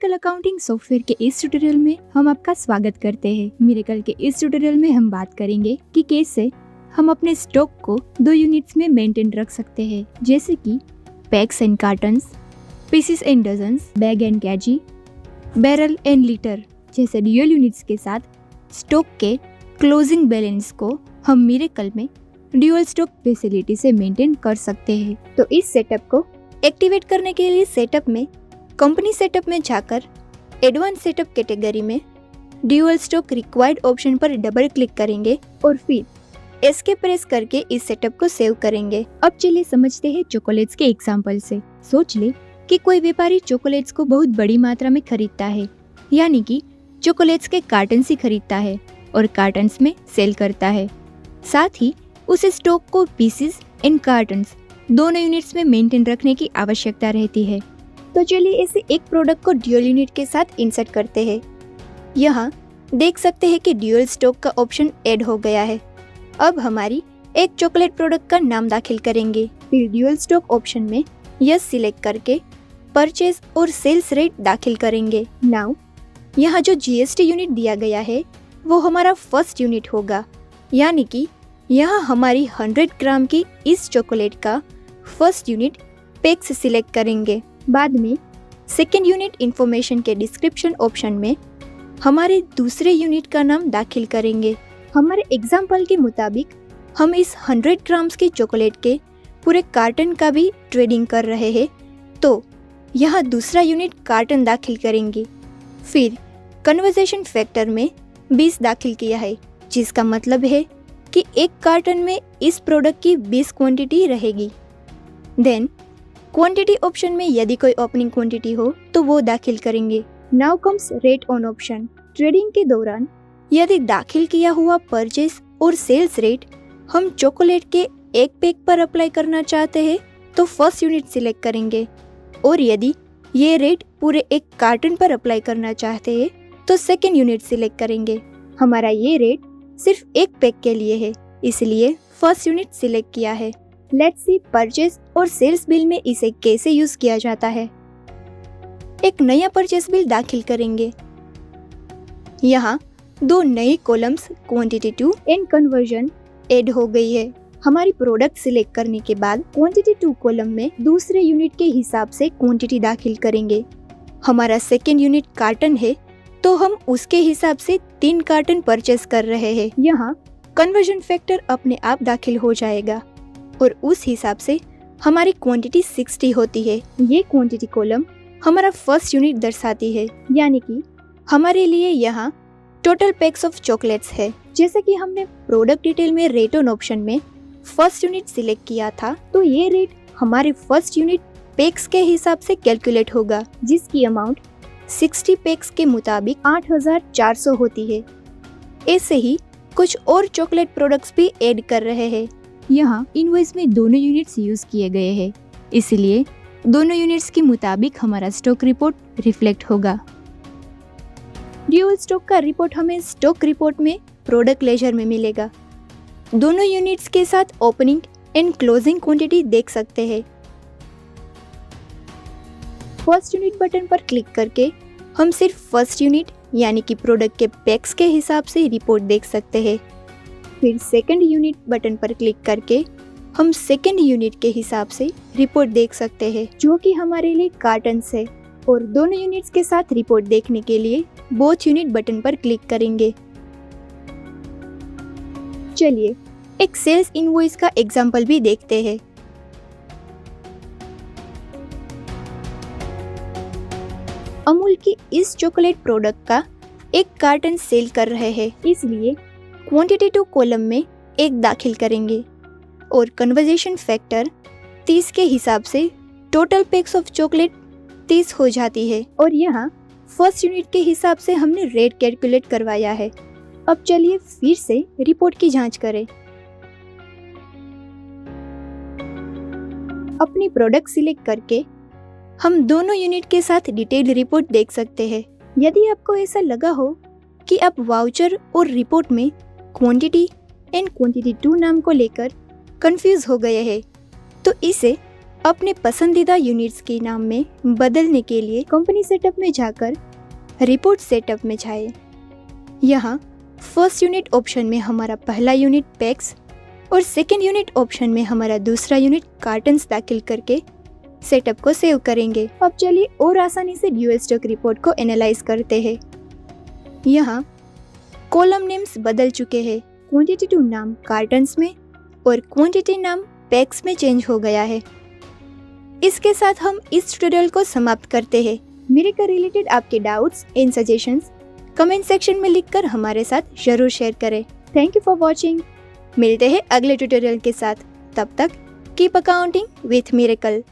Miracle accounting software के इस tutorial में हम आपका स्वागत करते हैं। मिरेकल के इस ट्यूटोरियल में हम बात करेंगे कि कैसे हम अपने स्टॉक को 2 यूनिट्स में मेंटेन रख सकते हैं, जैसे कि packs and cottons, pieces and dozens, bag and KG, barrel and litre जैसे ड्यूअल यूनिट्स के साथ स्टॉक के क्लोजिंग बैलेंस को हम मिरेकल में ड्यूअल स्टॉक फैसिलिटी से मेंटेन कर सकते हैं। तो इस सेटअप को एक्टिवेट करने के लिए सेटअप में कंपनी सेटअप में जाकर एडवांस सेटअप कैटेगरी में ड्यूअल स्टॉक रिक्वायर्ड ऑप्शन पर डबल क्लिक करेंगे और फिर एस्केप प्रेस करके इस सेटअप को सेव करेंगे। अब चलिए समझते हैं चॉकलेट्स के एग्जांपल से। सोच ले कि कोई व्यापारी चॉकलेट्स को बहुत बड़ी मात्रा में खरीदता है, यानी कि चॉकलेट्स के कार्टन ही खरीदता है और कार्टन्स में सेल करता है। साथ ही उसे स्टॉक को पीसेस एंड कार्टन्स दोनों यूनिट्स में मेंटेन रखने की आवश्यकता रहती है। तो चलिए ऐसे एक प्रोडक्ट को ड्यूअल यूनिट के साथ इंसर्ट करते हैं। यहाँ देख सकते हैं कि ड्यूअल स्टॉक का ऑप्शन ऐड हो गया है। अब हमारी एक चॉकलेट प्रोडक्ट का नाम दाखिल करेंगे, फिर ड्यूअल स्टॉक ऑप्शन में यस सिलेक्ट करके परचेज और सेल्स रेट दाखिल करेंगे। नाउ यहाँ जो जीएसटी यूनिट दिया गया है वो हमारा फर्स्ट यूनिट होगा, यानी कि यहाँ हमारी 100 ग्राम की इस चॉकलेट का फर्स्ट यूनिट पैक्स सिलेक्ट करेंगे। बाद में सेकेंड यूनिट इंफॉर्मेशन के डिस्क्रिप्शन ऑप्शन में हमारे दूसरे यूनिट का नाम दाखिल करेंगे। हमारे एग्जाम्पल के मुताबिक हम इस 100 ग्राम्स की चॉकलेट के पूरे कार्टन का भी ट्रेडिंग कर रहे हैं, तो यहाँ दूसरा यूनिट कार्टन दाखिल करेंगे। फिर कन्वर्जेशन फैक्टर में 20 दाखिल किया है, जिसका मतलब है कि एक कार्टन में इस प्रोडक्ट की 20 क्वांटिटी रहेगी। देन क्वांटिटी ऑप्शन में यदि कोई ओपनिंग क्वांटिटी हो तो वो दाखिल करेंगे। Now comes rate on option. Trading के दौरान यदि दाखिल किया हुआ परचेस और सेल्स रेट हम चॉकलेट के एक पैक पर अप्लाई करना चाहते हैं तो फर्स्ट यूनिट सिलेक्ट करेंगे, और यदि ये रेट पूरे एक कार्टन पर अप्लाई करना चाहते हैं तो सेकेंड यूनिट सिलेक्ट करेंगे। हमारा ये रेट सिर्फ एक पैक के लिए है, इसलिए फर्स्ट यूनिट सिलेक्ट किया है। लेट्स सी परचेज और सेल्स बिल में इसे कैसे यूज किया जाता है। एक नया परचेज बिल दाखिल करेंगे। यहाँ 2 नई columns quantity two and conversion add हो गई है। हमारी प्रोडक्ट सिलेक्ट करने के बाद क्वांटिटी टू कॉलम में दूसरे यूनिट के हिसाब से क्वांटिटी दाखिल करेंगे। हमारा सेकेंड यूनिट कार्टन है तो हम उसके हिसाब से 3 कार्टन परचेज कर रहे हैं। यहाँ कन्वर्जन फैक्टर अपने आप दाखिल हो जाएगा और उस हिसाब से हमारी क्वांटिटी 60 होती है। ये क्वांटिटी कॉलम हमारा फर्स्ट यूनिट दर्शाती है, यानी कि हमारे लिए यहाँ टोटल पैक्स ऑफ चॉकलेट्स है। जैसे कि हमने प्रोडक्ट डिटेल में रेट ऑन ऑप्शन में फर्स्ट यूनिट सिलेक्ट किया था, तो ये रेट हमारे फर्स्ट यूनिट पैक्स के हिसाब से कैलकुलेट होगा, जिसकी अमाउंट 60 पैक्स के मुताबिक 8400 होती है। ऐसे ही कुछ और चॉकलेट प्रोडक्ट्स भी ऐड कर रहे हैं। यहाँ इनवॉइस में दोनों यूनिट्स यूज किए गए हैं, इसलिए दोनों यूनिट्स के मुताबिक हमारा स्टॉक रिपोर्ट रिफ्लेक्ट होगा। ड्यूअल स्टॉक का रिपोर्ट हमें स्टॉक रिपोर्ट में प्रोडक्ट लेजर में मिलेगा। दोनों यूनिट्स के साथ ओपनिंग एंड क्लोजिंग क्वांटिटी देख सकते हैं। फर्स्ट यूनिट बटन पर क्लिक करके हम सिर्फ फर्स्ट यूनिट यानी कि प्रोडक्ट के पैक्स के हिसाब से रिपोर्ट देख सकते हैं। फिर सेकंड यूनिट बटन पर क्लिक करके हम सेकंड यूनिट के हिसाब से रिपोर्ट देख सकते हैं, जो कि हमारे लिए कार्टन्स है। और दोनों यूनिट्स के साथ रिपोर्ट देखने के लिए बोथ यूनिट बटन पर क्लिक करेंगे। चलिए एक सेल्स इनवॉइस का एग्जांपल भी देखते हैं। अमूल की इस चॉकलेट प्रोडक्ट का एक कार्टन सेल कर रहे हैं, इसलिए क्वांटिटी टू कॉलम में 1 दाखिल करेंगे और कन्वर्जेशन फैक्टर 30 के हिसाब से टोटल पैक्स ऑफ चॉकलेट 30 हो जाती है। और यहाँ फर्स्ट यूनिट के हिसाब से हमने रेट कैलकुलेट करवाया है। अब चलिए फिर से रिपोर्ट की जांच करें। अपनी प्रोडक्ट सिलेक्ट करके हम दोनों यूनिट के साथ डिटेल रिपोर्ट देख सकते हैं। यदि आपको ऐसा लगा हो कि आप वाउचर और रिपोर्ट में क्वांटिटी एंड क्वांटिटी टू नाम को लेकर कंफ्यूज हो गए हैं, तो इसे अपने पसंदीदा यूनिट्स के नाम में बदलने के लिए कंपनी सेटअप में जाकर रिपोर्ट सेटअप में जाए। यहाँ फर्स्ट यूनिट ऑप्शन में हमारा पहला यूनिट पैक्स और सेकेंड यूनिट ऑप्शन में हमारा दूसरा यूनिट कार्टन्स दाखिल करके सेटअप को सेव करेंगे। अब चलिए और आसानी से ड्यूअल स्टॉक रिपोर्ट को एनालाइज करते हैं। यहाँ कॉलम नेम्स बदल चुके हैं। क्वांटिटेटिव नाम कार्टन्स में और क्वांटिटी नाम पैक्स में चेंज हो गया है। इसके साथ हम इस ट्यूटोरियल को समाप्त करते हैं। मेरे का रिलेटेड आपके doubts and suggestions comment section में लिखकर हमारे साथ जरूर शेयर करें। Thank you for watching. मिलते हैं अगले ट्यूटोरियल के साथ। तब तक कीप अकाउंटिंग विथ मिरेकल।